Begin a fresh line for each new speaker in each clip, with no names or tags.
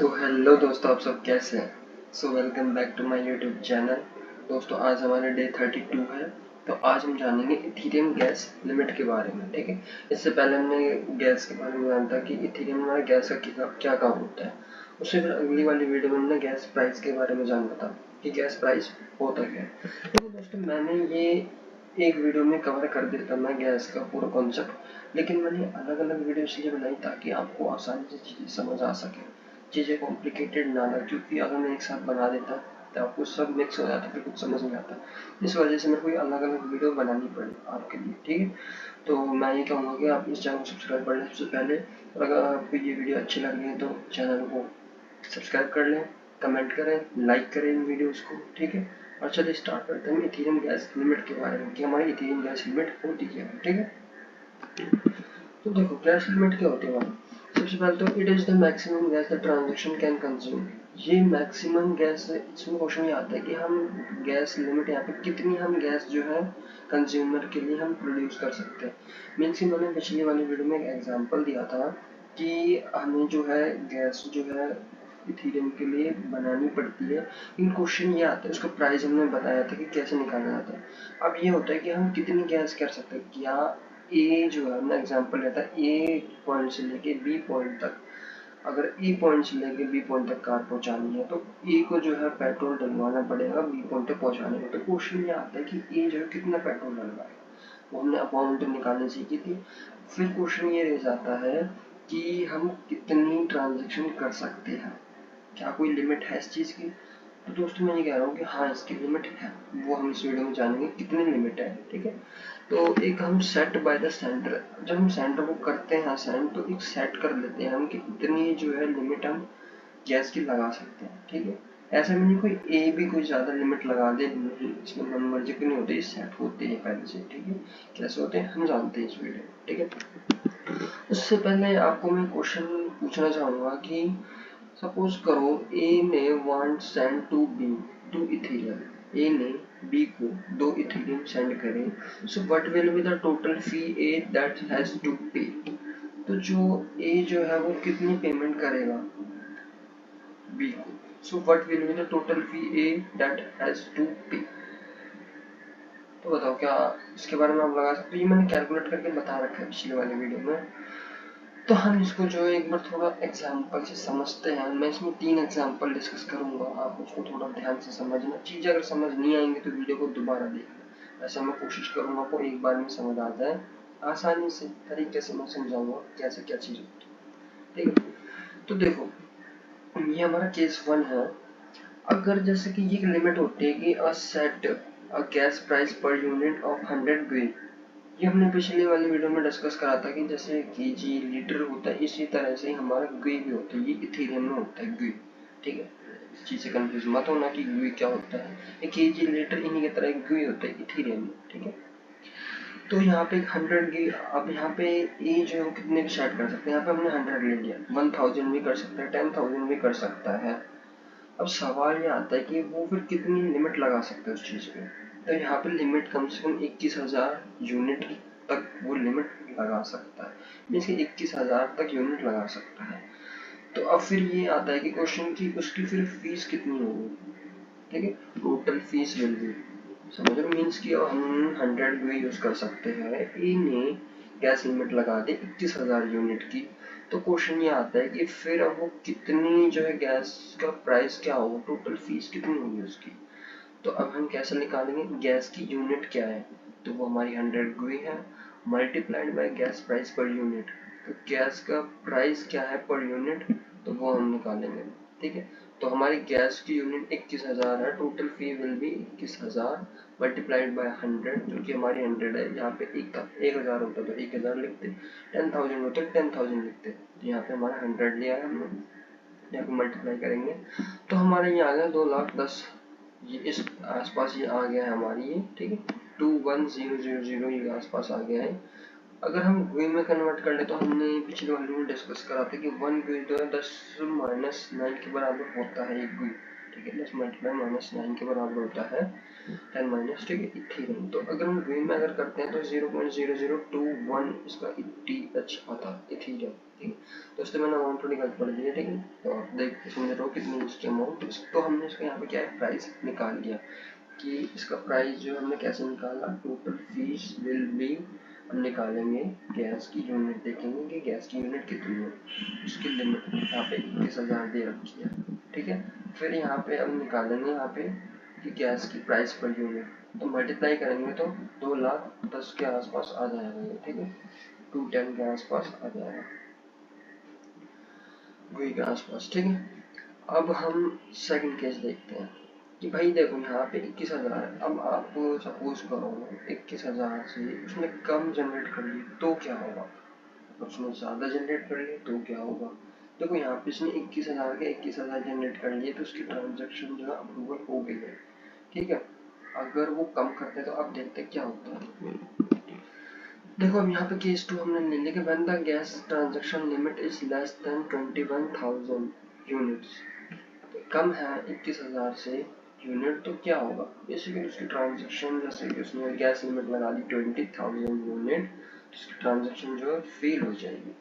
तो हेलो दोस्तों, आप सब कैसे हैं? Welcome back to my YouTube channel. दोस्तों आज हमारा डे 32 है। तो आज हम जानेंगे इथेरियम गैस लिमिट के बारे में। ठीक है, इससे पहले हमने गैस के बारे में जाना था कि इथेरियम हमारा गैस का क्या काम होता है। उससे फिर अगली वाली वीडियो में हमने गैस प्राइस के बारे में जाना था कि गैस प्राइस होता क्या है। तो दोस्तों मैंने ये एक वीडियो में कवर कर दिया था मैं गैस का पूरा कॉन्सेप्ट, लेकिन मैंने अलग अलग वीडियो इसलिए बनाई ताकि आपको आसानी से चीज़ें समझ आ सके, चीज़ें कॉम्प्लिकेटेड ना लगे। क्योंकि अगर मैं एक साथ बना देता तो आपको सब मिक्स हो जाता, फिर कुछ समझ नहीं आता। इस वजह से मेरे को अलग अलग वीडियो बनानी पड़ी आपके लिए। ठीक है, तो मैं ये कहूँगा कि आप इस चैनल को सब्सक्राइब कर लें सबसे पहले। और अगर आपको ये वीडियो अच्छी लग रही है तो चैनल को सब्सक्राइब कर लें, कमेंट करें, लाइक करें इन वीडियोज़ को। ठीक है, और चलिए स्टार्ट करते हैं इथेरियम गैस लिमिट के बारे में कि हमारी इथेरियम गैस लिमिट होती क्या है। ठीक है, तो देखो गैस लिमिट क्या होती है हमारी। सबसे पहले तो it is the maximum gas the transaction can consume. ये मैक्सिमम गैस है। इसमें क्वेश्चन ये आता है कि हम गैस लिमिट यहाँ पे कितनी हम गैस जो है कंज्यूमर के लिए हम प्रोड्यूस कर सकते हैं। मीन्स कि मैंने पिछली वाली वीडियो में एक एग्जांपल दिया था कि हमें जो है गैस जो है इथेरियम के लिए बनानी पड़ती है, लेकिन क्वेश्चन ये आता है, उसका प्राइस हमने बताया था कि कैसे निकाला जाता है। अब ये होता है कि हम कितनी गैस कर सकते हैं। क्या ए जो है हमने एग्जांपल लेता है ए पॉइंट से लेके बी पॉइंट तक, अगर ए पॉइंट से लेके बी पॉइंट तक कार पहुंचानी है तो ए को जो है पेट्रोल डलवाना पड़ेगा बी पॉइंट तक पहुंचाने में। तो क्वेश्चन ये आता है कि ए जो है कितना पेट्रोल डलवाएगा, वो हमने अमाउंट निकालने सीखी थी। फिर क्वेश्चन ये रह जाता है कि हम कितनी ट्रांजेक्शन कर सकते हैं, क्या कोई लिमिट है इस चीज़ की। तो दोस्तों मैं ये कह रहा हूँ कि हाँ इसकी लिमिट है, वो हम इस वीडियो में जानेंगे कितनी लिमिट है। ठीक है, तो एक हम सेट बाय द सेंटर, जब हम सेंटर को करते हैं सेंड तो एक सेट कर लेते हैं हम कि इतनी जो है लिमिट हम गैस की लगा सकते हैं। ठीक है, ऐसा भी नहीं कोई ए भी कोई ज़्यादा लिमिट लगा दे, नहीं, इसमें मन मर्जी के नहीं होते, सेट होते हैं पहले से। ठीक है, कैसे होते हैं हम जानते हैं इस वीडियो में। ठीक है, उससे पहले आपको मैं क्वेश्चन पूछना चाहूँगा कि सपोज करो ए ने want send to B two Ethereum, A ने बी को 2 इथेरियम सेंड करें। So what will be the total fee A that has to pay. तो जो ए जो है वो कितनी पेमेंट करेगा बी को। So what will be the total fee A that has to pay. तो बताओ क्या इसके बारे में आप लगा सकते हो। ये मैंने कैलकुलेट करके बता रखा है पिछले वाले वीडियो में। तो हम इसको जो है एक बार थोड़ा एग्जाम्पल से समझते हैं। मैं इसमें 3 एग्जाम्पल डिस्कस करूंगा, आप उसको थोड़ा ध्यान से समझना। चीज़ अगर समझ नहीं आएंगी तो वीडियो को दोबारा देखना। ऐसा मैं कोशिश करूंगा आपको एक बार में समझ आ जाए, आसानी से तरीके से मैं समझाऊंगा कैसे क्या चीज़ होती है। ठीक है, तो देखो ये हमारा केस 1 है। अगर जैसे कि ये लिमिट होती है कि a set a gas price per unit of 100 ग्री। ये हमने पिछले वाली वीडियो में डिस्कस करा था कि जैसे केजी लीटर होता है, इसी तरह से हमारा ग्वी भी होता है। ये इथेरियम में होता है ग्वी। ठीक है, इस चीज़ से कंफ्यूज मत होना कि ग्वी क्या होता है। ये केजी लीटर इन्हीं की तरह ग्वी होता है इथेरियम में। ठीक है, तो यहाँ पे 100 ग्वी। अब यहाँ पे ए जो है कितने भी सेट कर सकते हैं। यहाँ पे हमने 100 ले लिया, 1000 भी कर सकता है, 10,000 भी कर सकता है। अब सवाल ये आता है कि वो फिर कितनी लिमिट लगा सकते हैं उस चीज़ पे। तो यहाँ पे लिमिट कम से कम 21,000 यूनिट तक वो लिमिट लगा सकता है। मीन्स कि 21,000 तक यूनिट लगा सकता है। तो अब फिर ये आता है कि क्वेश्चन की उसकी फिर फीस कितनी होगी। ठीक है, टोटल फीस विल बी, समझ रहे हो। मीन्स कि हम 100 भी यूज़ कर सकते हैं। ए ने गैस लिमिट लगा दी 21,000 यूनिट की। तो क्वेश्चन ये आता है कि फिर अब वो कितनी जो है गैस का प्राइस क्या होगा, टोटल फीस कितनी होगी उसकी। तो अब हम कैसे निकालेंगे, गैस की यूनिट क्या है, तो वो हमारी 100 ग्वी है multiplied by gas price per unit. तो गैस का प्राइस क्या है पर यूनिट, तो वो हम निकालेंगे। ठीक है, तो हमारी गैस की यूनिट 21,000 है, total fee will be 21,000 multiplied by 100, जो कि हमारी 100 है। यहाँ पे 1,000 होता तो 1,000 लिखते, 10,000 होता तो 10,000 लिखते। तो यहाँ पे हमारा 100 लिया है हमने, यहाँ पे मल्टीप्लाई करेंगे तो हमारा ये आ गया 2,10,000। ये इस आसपास ये आ गया है हमारी ये। ठीक है, 21000 ये आसपास आ गया है। अगर हम ग्वी में कन्वर्ट कर ले तो हमने पिछले वाले में डिस्कस करा था कि 1 ग्वी जो है 10-9 के बराबर होता है एक ग्वी। ठीक है, 10 मल्टीप्लाई -9 के बराबर होता है 10 माइनस। ठीक है, इथेरियम। तो अगर हम ग्वी में अगर करते हैं तो 0.0021 इसका ETH आता है इथेरियम। ठीक है, तो इससे मैंने अमाउंट थोड़ी गलत पढ़ दी है। ठीक है, तो देख समझ रहे हो कितनी इसकी अमाउंट। तो हमने इसका यहाँ पे क्या है प्राइस निकाल लिया कि इसका प्राइस जो हमने कैसे निकाला, टोटल फीस विल बी, हम निकालेंगे गैस की यूनिट, देखेंगे कि गैस की यूनिट कितनी है, उसकी लिमिट यहाँ पे 21,000 दे रखी है, ठीक है। फिर यहाँ पे हम निकालेंगे यहाँ पे कि गैस की प्राइस पर यूनिट, तो मल्टीप्लाई करेंगे तो 2,10,000 के आसपास आ जाएगा ये, ठीक है, 210 के आसपास आ जाएगा, वही के आसपास, ठीक है। अब हम सेकंड केस देखते हैं कि भाई देखो यहाँ पे 21,000 है। अब आप सपोज करो 21,000 से उसने कम जनरेट कर ली तो क्या होगा, उसने ज़्यादा जनरेट कर ली तो क्या होगा। देखो यहाँ पे इसने 21,000 के 21,000 जनरेट कर लिए तो उसकी ट्रांजेक्शन जो है अप्रूवल हो गई है, ठीक है। अगर वो कम करते तो अब देखते क्या होता है। देखो अब यहाँ पे केस 2 हमने ले लिया कि when the gas transaction limit is less than 21,000 units, कम है 21,000 से यूनिट, तो क्या होगा, बेसिकली उसकी ट्रांजेक्शन, जैसे कि उसने गैस लिमिट लगा दी 20,000 यूनिट, तो उसकी ट्रांजेक्शन जो है फेल हो जाएगी।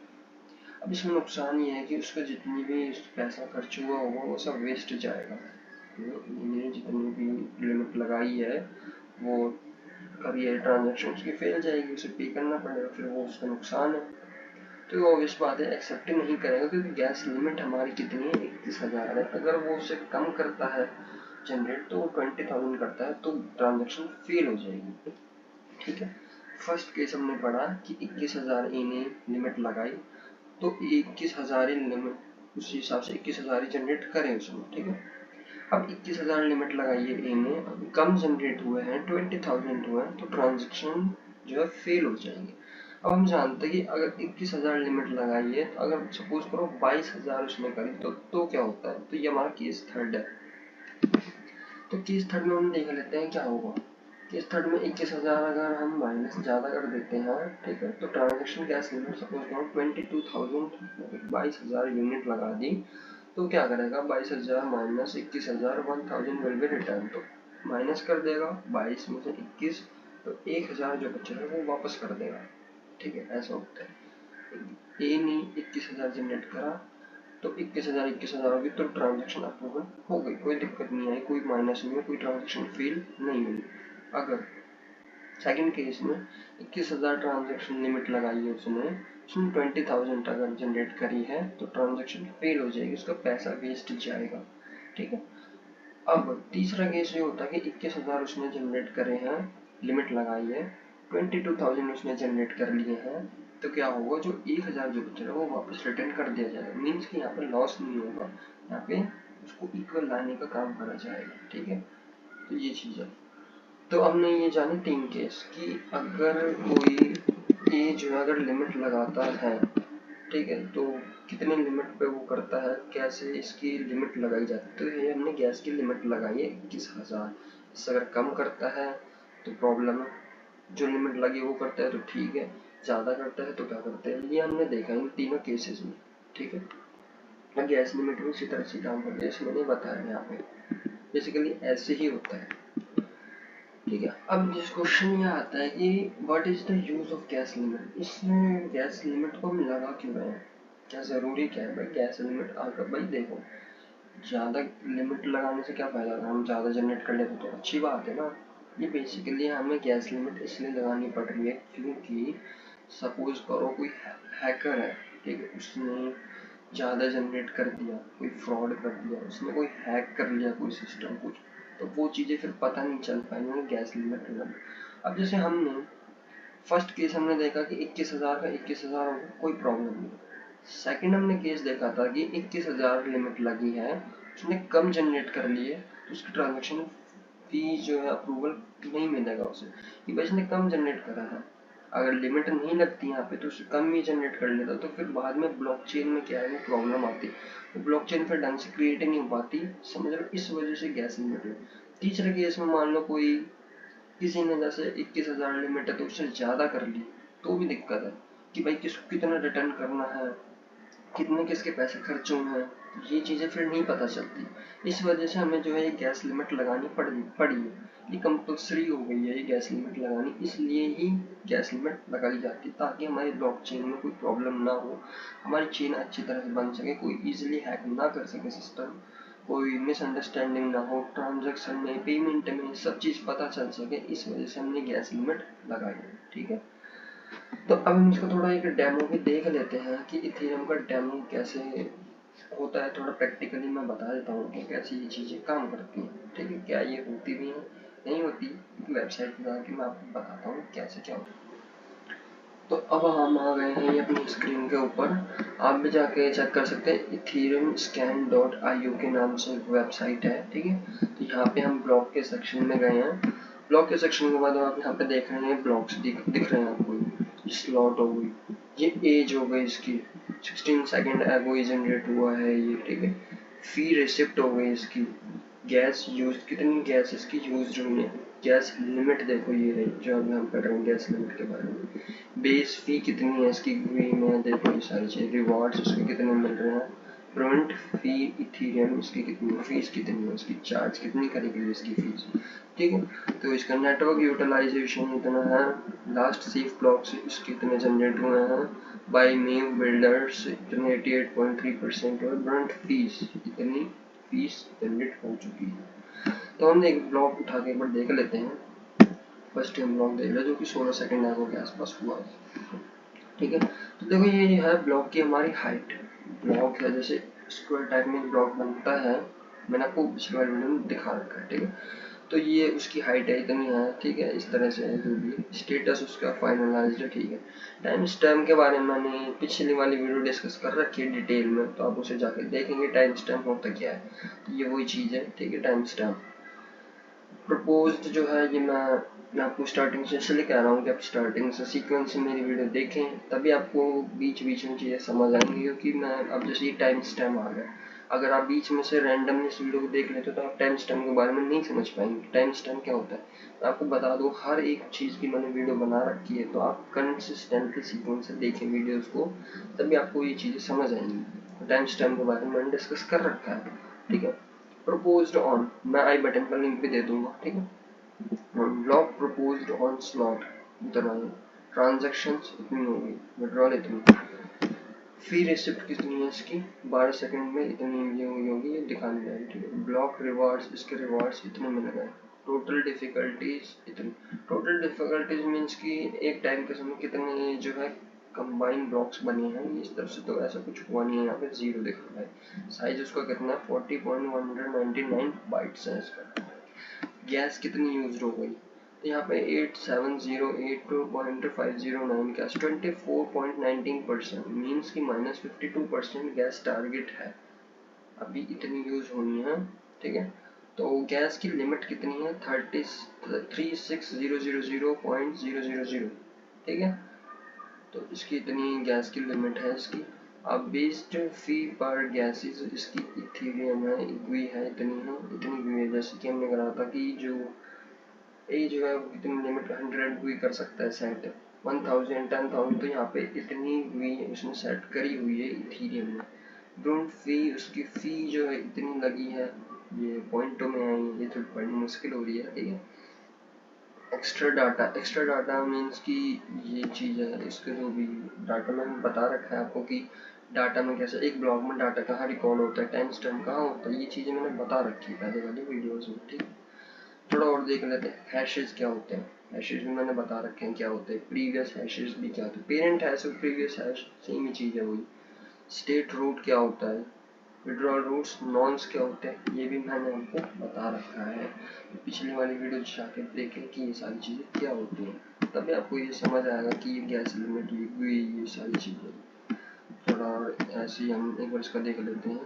अब इसमें नुकसान ये है कि उसका जितनी भी पैसा खर्च हुआ होगा वो सब वेस्ट जाएगा, इन्हें जितनी भी लिमिट लगाई है वो कभी ये ट्रांजेक्शन उसकी फेल जाएगी, उसे पे करना पड़ेगा, फिर वो उसका नुकसान है। तो ऑब्वियस बात है एक्सेप्ट नहीं करेगा क्योंकि गैस लिमिट हमारी कितनी है 21,000 है। अगर वो उसे कम करता है जनरेट तो 20,000 करता है तो ट्रांजेक्शन फेल हो जाएगी, ठीक है। फर्स्ट केस हमने पढ़ा कि 21,000 इन्हें लिमिट लगाई तो 21,000 लिमिट उस हिसाब से 21,000 जनरेट करें उसमें, ठीक है। अब 21,000 लिमिट लगाइए इन्हें, कम जनरेट हुए हैं 20,000 हुए हैं तो ट्रांजेक्शन जो है फेल हो जाएंगे। अब हम जानते हैं कि अगर 21,000 लिमिट लगाई है तो अगर सपोज करो 22,000 उसने करी तो क्या होता है, तो ये हमारा केस थर्ड है। तो केस थर्ड में हम देख लेते हैं क्या होगा। केस थर्ड में 21,000 अगर हम माइनस ज़्यादा कर देते हैं, ठीक है, तो ट्रांजेक्शन गैस लिमिट सपोज करो 22,000, 22,000 यूनिट लगा दी तो क्या करेगा 22,000 माइनस 21,000 1,000 विल बी रिटर्न, तो माइनस कर देगा 22 में से 21, तो 1,000 जो बचा है वो वापस कर देगा, ठीक है। ऐसा होता है, ए ने 21,000 जनरेट करा तो 21,000 होगी तो ट्रांजेक्शन अप्रूवल हो गई, कोई दिक्कत नहीं आई, कोई माइनस नहीं है, कोई ट्रांजेक्शन फेल नहीं हुई। अगर सेकंड केस में 21,000 ट्रांजेक्शन लिमिट लगाई है उसने 20,000 अगर जनरेट करी है तो ट्रांजेक्शन फेल हो जाएगी, उसका पैसा वेस्ट जाएगा, ठीक है। अब तीसरा केस ये होता है कि 21,000 उसने जनरेट करे हैं, लिमिट लगाई है, 22,000 उसने जनरेट कर लिए हैं, तो क्या होगा जो 1,000 जो बच रहा है वो वापस रिटर्न कर दिया जाएगा, मीन्स कि यहाँ पे लॉस नहीं होगा, यहाँ पे उसको इक्वल लाने का काम करा जाएगा, ठीक है। तो ये चीज़ है। तो हमने ये जाने 3 केस कि अगर कोई ये जो अगर लिमिट लगाता है, ठीक है, तो कितने लिमिट पे वो करता है, कैसे इसकी लिमिट लगाई जाती है। तो ये हमने गैस की लिमिट लगाई है 21,000, इससे अगर कम करता है तो प्रॉब्लम है, जो लिमिट लगी वो करता है तो ठीक है, ज़्यादा करता है तो क्या करते हैं, ये हमने देखा इन तीनों केसेस में, ठीक है। गैस लिमिट में इसी तरह से काम करते हैं, इसमें नहीं बताया यहाँ पे, बेसिकली ऐसे ही होता है, ठीक है। अब जिस क्वेश्चन ये आता है कि what is the use of gas limit, इसमें गैस लिमिट को हम लगा क्यों रहे हैं, क्या जरूरी क्या है भाई गैस लिमिट आकर। भाई देखो ज़्यादा लिमिट लगाने से क्या फायदा, अगर हम ज़्यादा जनरेट कर लेते तो अच्छी बात है ना। ये बेसिकली हमें गैस लिमिट इसलिए लगानी पड़ रही है क्योंकि सपोज करो कोई हैकर है, ठीक है, उसने ज़्यादा जनरेट कर दिया, कोई फ्रॉड कर दिया, उसने कोई हैक कर लिया कोई सिस्टम कुछ, तो वो चीज़ें फिर पता नहीं चल पाएंगी गैस लिमिट में। अब जैसे हमने फर्स्ट केस हमने देखा कि 21,000 का 21,000 होगा, कोई प्रॉब्लम नहीं। सेकंड हमने केस देखा था कि 21,000 लिमिट लगी है, उसने कम जनरेट कर लिए तो उसकी ट्रांजेक्शन फी जो है अप्रूवल नहीं मिलेगा उसे, कि भाई इसने कम जनरेट करा है। अगर लिमिट नहीं लगती यहाँ पे तो उसे कम ही जनरेट कर लेता, तो फिर बाद में ब्लॉकचेन में क्या है प्रॉब्लम आती, वो ब्लॉकचेन फिर ढंग से क्रिएट नहीं हो पाती, समझ लो, इस वजह से गैस लिमिट है। तीसरे केस में मान लो कोई किसी ने जैसे 21,000 लिमिट है तो उससे ज़्यादा कर ली तो भी दिक्कत है कि भाई किसको कितना रिटर्न करना है, कितने किसके पैसे खर्च हुए हैं, ये चीज़ें फिर नहीं पता चलती। इस वजह से हमें जो है ये गैस लिमिट लगानी पड़ी है। ये कंपल्सरी हो गई है ये गैस लिमिट लगानी, इसलिए ही गैस लिमिट लगाई जाती है ताकि हमारी ब्लॉकचेन में कोई प्रॉब्लम ना हो, हमारी चेन अच्छी तरह से बन सके, कोई इजीली हैक ना कर सके सिस्टम, कोई मिसअंडरस्टैंडिंग ना हो, ट्रांजैक्शन में, पेमेंट में सब चीज़ पता चल सके। इस वजह से हमने गैस लिमिट लगाई है। ठीक है, तो अब हम इसको थोड़ा एक डेमो भी देख लेते हैं कि इथेरियम का डेमो कैसे होता है। थोड़ा प्रैक्टिकली मैं बता देता हूँ कि कैसे ये चीज़ें काम करती हैं। ठीक है, क्या ये होती भी हैं नहीं होती, वेबसाइट पर जाके मैं आपको बताता हूँ कैसे क्या होता है। तो अब हम आ गए हैं ये अपनी स्क्रीन के ऊपर। आप भी जाके चेक कर सकते हैं, ethereumscan.io के नाम से एक वेबसाइट है। ठीक है, तो यहाँ पे हम ब्लॉक के सेक्शन में गए हैं। ब्लॉक के सेक्शन के बाद आप यहाँ पे देख रहे हैं ब्लॉक्स दिख रहे हैं आपको। स्लॉट हो गई, ये एज हो गई इसकी, 16 सेकेंड एगो जनरेट हुआ है ये। ठीक है, फी रिसिप्ट हो गई इसकी, गैस यूज कितनी गैस इसकी यूज हुई है, गैस लिमिट देखो ये रही जो अभी हम कर रहे हैं गैस लिमिट के बारे में। बेस फी कितनी है इसकी ग्री में देखो ये सारी चीज़, रिवॉर्ड्स उसके कितने मिल रहे हैं, पेमेंट फी इथेरियम इसकी कितनी है, फीस कितनी है इसकी, चार्ज कितनी करेगी इसकी फीस। ठीक है, तो इसका नेटवर्क यूटिलाइजेशन इतना है, लास्ट सेफ ब्लॉक्स इसके इतने जनरेट हुए हैं, बाय मेव बिल्डर्स इतने 88.3% और ब्रंट फीस इतनी फीस जनरेट हो चुकी है। तो हम एक ब्लॉक उठा के एक बार देख लेते हैं। फर्स्ट हम ब्लॉक देख रहे जो कि 16 सेकेंड एगो के आसपास हुआ है। ठीक है, तो देखो ये है ब्लॉक की हमारी हाइट। ब्लॉक है जैसे स्क्वायर टाइप में ब्लॉक बनता है, मैंने आपको पिछले वाले वीडियो में दिखा रखा है। ठीक है, तो ये उसकी हाइट है इतनी है। ठीक है, इस तरह से है जो भी स्टेटस उसका फाइनलाइज्ड है। ठीक है, टाइम स्टैम्प के बारे में मैंने पिछली वाली वीडियो डिस्कस कर रखी है डिटेल में, तो आप उसे जाकर देखेंगे टाइम स्टैम्प होता क्या है। तो ये वही चीज़ है। ठीक है, टाइम स्टैम्प प्रपोज्ड जो है ये मैं आपको स्टार्टिंग से इसलिए कह रहा हूँ कि आप स्टार्टिंग से सीक्वेंस से मेरी वीडियो देखें, तभी आपको बीच बीच में चीज़ें समझ आएंगी। क्योंकि मैं अब जैसे ये टाइम स्टैम्प आ गया, अगर आप बीच में से रैंडमली इस वीडियो को देख लेते तो आप टाइम स्टैम्प के बारे में नहीं समझ पाएंगे। टाइम स्टैम्प क्या होता है मैं आपको बता दूँ, हर एक चीज़ की मैंने वीडियो बना रखी है, तो आप कंसिस्टेंटली सीक्वेंस से देखें वीडियोज़ को, तभी आपको ये चीज़ें समझ आएंगी। टाइम स्टैम्प के बारे में मैंने डिस्कस कर रखा है। ठीक है, प्रपोज्ड ऑन, मैं आई बटन का लिंक भी दे दूंगा। ठीक है, ब्लॉक प्रपोज्ड ऑन स्लॉट इतना है, ट्रांजैक्शंस इतनी होगी, विड्रॉल इतनी, फी रिसिप्ट कितनी है इसकी 12 सेकंड में इतनी ये हुई होगी, ये दिखाने जाएगी। ठीक है, ब्लॉक रिवार्ड्स, इसके रिवार्ड्स इतने मिल गए, टोटल डिफिकल्टीज इतनी। टोटल डिफिकल्टीज मीन्स कि एक टाइम के समय कितने जो है कंबाइन ब्लॉक्स बने हैं, इस तरफ से तो ऐसा कुछ हुआ नहीं है, यहाँ पे जीरो दिख रहा है। साइज उसका कितना है 40.199 बाइट्स है इसका। गैस कितनी यूज हो गई, तो यहाँ पे 8708.509 गैस 24.19% मीन्स की -52% गैस टारगेट है, अभी इतनी यूज होनी है। ठीक है, तो गैस की लिमिट कितनी है 36,000.000। ठीक है, तो इसकी इतनी गैस की लिमिट है इसकी। अब बेस्ड फी पर गैसेस इसकी इथेरियम है, इक्वी है, इतनी इक्वी है, जैसे कि हमने कहा था कि जो है कितनी लिमिट 100 भी कर सकता है सेट, 1000 10,000, तो यहाँ पे इतनी भी उसने सेट करी हुई है इथेरियम में। डोंट फी, उसकी फी जो है इतनी लगी है, ये पॉइंटों में आई, ये थोड़ी पढ़नी मुश्किल हो रही है। ठीक है, एक्स्ट्रा डाटा मीन्स कि ये चीज़ है, इसके जो भी डाटा में बता रखा है आपको कि डाटा में कैसे एक ब्लॉग में डाटा कहाँ रिकॉर्ड होता है, टाइम स्टैम्प कहाँ होता है, ये चीज़ें मैंने बता रखी है पहले वाली वीडियोस में। ठीक है, थोड़ा और देख लेते हैं। हैशेस क्या होते हैं, हैशेस भी मैंने बता रखे हैं क्या होते हैं। प्रीवियस हैशेस भी क्या होते हैं, पेरेंट हैश और प्रीवियस हैश सेम ही चीज़ है वही। स्टेट रूट क्या होता है, विड्रॉल रूट्स नॉन्स क्या होते हैं, ये भी मैंने आपको बता रखा है। पिछली वाली वीडियो जाके देखें कि ये सारी चीज़ें क्या होती हैं, तभी आपको ये समझ आएगा कि ये गैस लिमिट ये सारी चीज़ें। थोड़ा ऐसे ही हम एक बार इसका देख लेते हैं।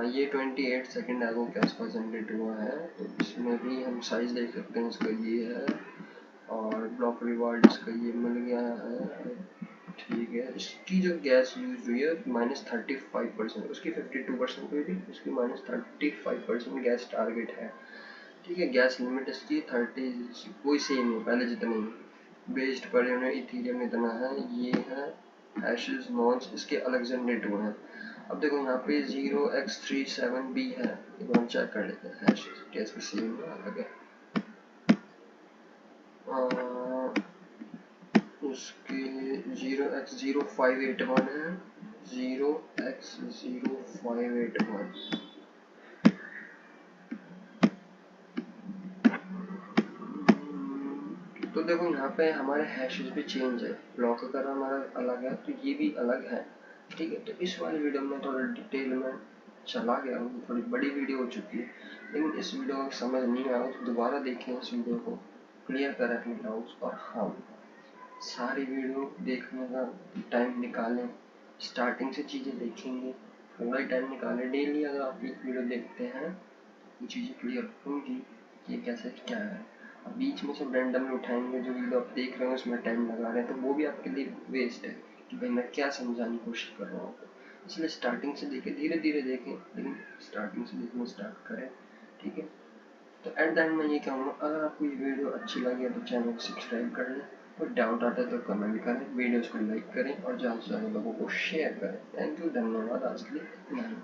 ये 28 सेकेंड एगो के आसपास जनरेट हुआ है, तो इसमें भी हम साइज देख सकते हैं, इसका ये है, और ब्लॉक रिवार्ड इसका ये मिल गया है। ठीक है, इसकी जो गैस यूज हुई है -35%, उसकी 52% हुई थी, इसकी -35% गैस टारगेट है। ठीक है, गैस लिमिट इसकी 30 कोई सेम है पहले जितनी, बेस्ड पर यूनिट इथेरियम इतना है, ये है हैशेस नॉन्स इसके अलग जनरेट हुए हैं। अब देखो यहाँ पे 0x37b है, इसको हम चेक कर लेते हैं हैश कैसे सेम अलग है। उसके 0x0581 है, 0x0581। तो देखो यहाँ पे हमारे हैशेस भी चेंज है, ब्लॉक का हमारा अलग है तो ये भी अलग है, ठीक है। तो इस वाली वीडियो में थोड़ा डिटेल में चला गया हूँ, थोड़ी बड़ी वीडियो हो चुकी है, लेकिन इस वीडियो को समझ नहीं आया तो दोबारा देखें, इस वीडियो को क्लियर करें अपने डाउट्स। और हाँ, सारी वीडियो देखने का टाइम निकालें, स्टार्टिंग से चीज़ें देखेंगे, थोड़ा ही टाइम निकालें। डेली अगर आप एक वीडियो देखते हैं ये चीज़ें क्लियर होंगी कि कैसे क्या है। अब बीच में सब रैंडमली उठाएंगे, जो वीडियो आप देख रहे हो उसमें टाइम लगा रहे हैं, तो वो भी आपके लिए वेस्ट है कि भाई मैं क्या समझाने की कोशिश कर रहा हूँ आपको। इसलिए स्टार्टिंग से देखें, धीरे धीरे देखें, लेकिन स्टार्टिंग से देखना स्टार्ट करें, ठीक है। तो एट द एंड मैं ये कहूँगा, अगर आपको ये वीडियो अच्छी लगी तो चैनल को सब्सक्राइब कर लें, कोई डाउट आता है तो कमेंट करें, वीडियोज़ को लाइक करें और ज़्यादा से ज़्यादा लोगों को शेयर करें। थैंक यू, धन्यवाद। आज के लिए इतना ही।